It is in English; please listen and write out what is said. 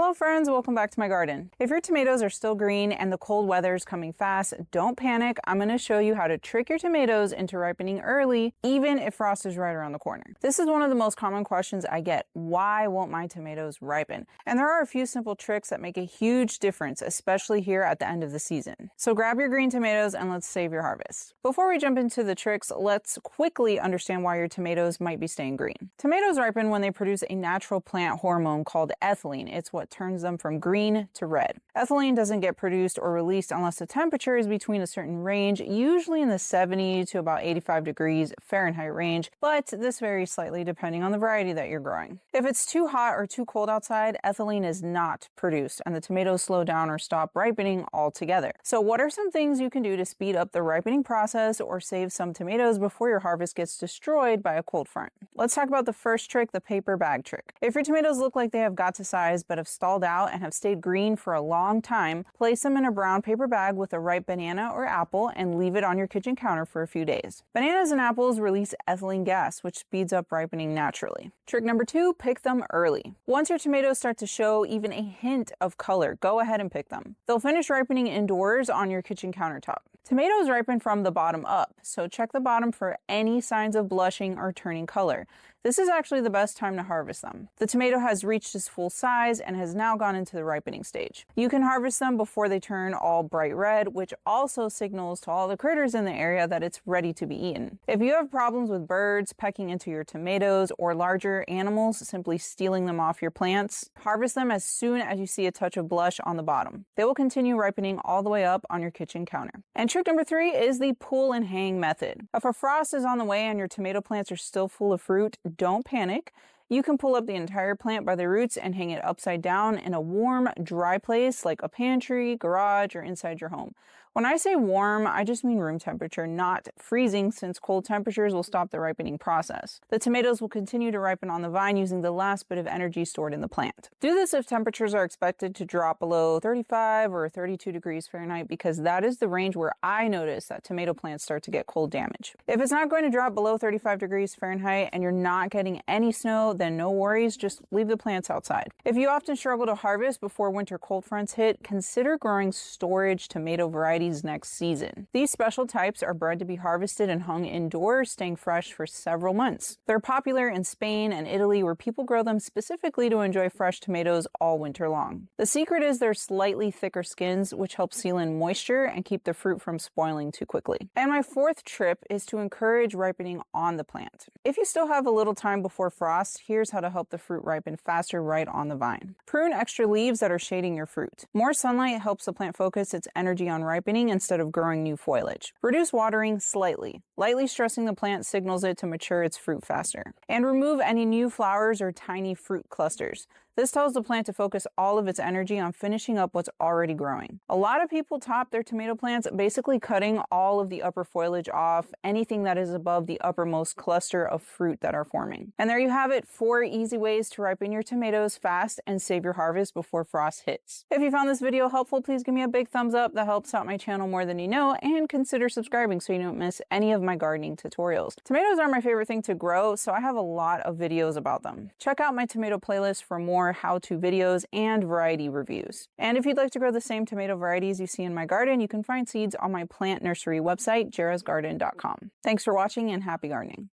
Hello friends, welcome back to my garden. If your tomatoes are still green and the cold weather is coming fast, don't panic. I'm going to show you how to trick your tomatoes into ripening early, even if frost is right around the corner. This is one of the most common questions I get. Why won't my tomatoes ripen? And there are a few simple tricks that make a huge difference, especially here at the end of the season. So grab your green tomatoes and let's save your harvest. Before we jump into the tricks, let's quickly understand why your tomatoes might be staying green. Tomatoes ripen when they produce a natural plant hormone called ethylene. It's what turns them from green to red. Ethylene doesn't get produced or released unless the temperature is between a certain range, usually in the 70 to about 85 degrees Fahrenheit range, but this varies slightly depending on the variety that you're growing. If it's too hot or too cold outside, ethylene is not produced and the tomatoes slow down or stop ripening altogether. So what are some things you can do to speed up the ripening process or save some tomatoes before your harvest gets destroyed by a cold front? Let's talk about the first trick, the paper bag trick. If your tomatoes look like they have got to size but have stalled out and have stayed green for a long time, place them in a brown paper bag with a ripe banana or apple and leave it on your kitchen counter for a few days. Bananas and apples release ethylene gas, which speeds up ripening naturally. Trick number 2, pick them early. Once your tomatoes start to show even a hint of color, go ahead and pick them. They'll finish ripening indoors on your kitchen countertop. Tomatoes ripen from the bottom up, so check the bottom for any signs of blushing or turning color. This is actually the best time to harvest them. The tomato has reached its full size and has now gone into the ripening stage. You can harvest them before they turn all bright red, which also signals to all the critters in the area that it's ready to be eaten. If you have problems with birds pecking into your tomatoes or larger animals simply stealing them off your plants, harvest them as soon as you see a touch of blush on the bottom. They will continue ripening all the way up on your kitchen counter. And trick number 3 is the pull and hang method. If a frost is on the way and your tomato plants are still full of fruit, don't panic. You can pull up the entire plant by the roots and hang it upside down in a warm, dry place like a pantry, garage, or inside your home. When I say warm, I just mean room temperature, not freezing, since cold temperatures will stop the ripening process. The tomatoes will continue to ripen on the vine using the last bit of energy stored in the plant. Do this if temperatures are expected to drop below 35 or 32 degrees Fahrenheit, because that is the range where I notice that tomato plants start to get cold damage. If it's not going to drop below 35 degrees Fahrenheit and you're not getting any snow, then no worries, just leave the plants outside. If you often struggle to harvest before winter cold fronts hit, consider growing storage tomato varieties next season. These special types are bred to be harvested and hung indoors, staying fresh for several months. They're popular in Spain and Italy, where people grow them specifically to enjoy fresh tomatoes all winter long. The secret is their slightly thicker skins, which help seal in moisture and keep the fruit from spoiling too quickly. And my fourth tip is to encourage ripening on the plant. If you still have a little time before frost, here's how to help the fruit ripen faster right on the vine. Prune extra leaves that are shading your fruit. More sunlight helps the plant focus its energy on ripening instead of growing new foliage. Reduce watering slightly. Lightly stressing the plant signals it to mature its fruit faster. And remove any new flowers or tiny fruit clusters. This tells the plant to focus all of its energy on finishing up what's already growing. A lot of people top their tomato plants basically cutting all of the upper foliage off, anything that is above the uppermost cluster of fruit that are forming. And there you have it, 4 easy ways to ripen your tomatoes fast and save your harvest before frost hits. If you found this video helpful, please give me a big thumbs up. That helps out my channel more than you know, and consider subscribing so you don't miss any of my gardening tutorials. Tomatoes are my favorite thing to grow, so I have a lot of videos about them. Check out my tomato playlist for more how-to videos and variety reviews. And if you'd like to grow the same tomato varieties you see in my garden, you can find seeds on my plant nursery website, jarrahsgarden.com. Thanks for watching and happy gardening.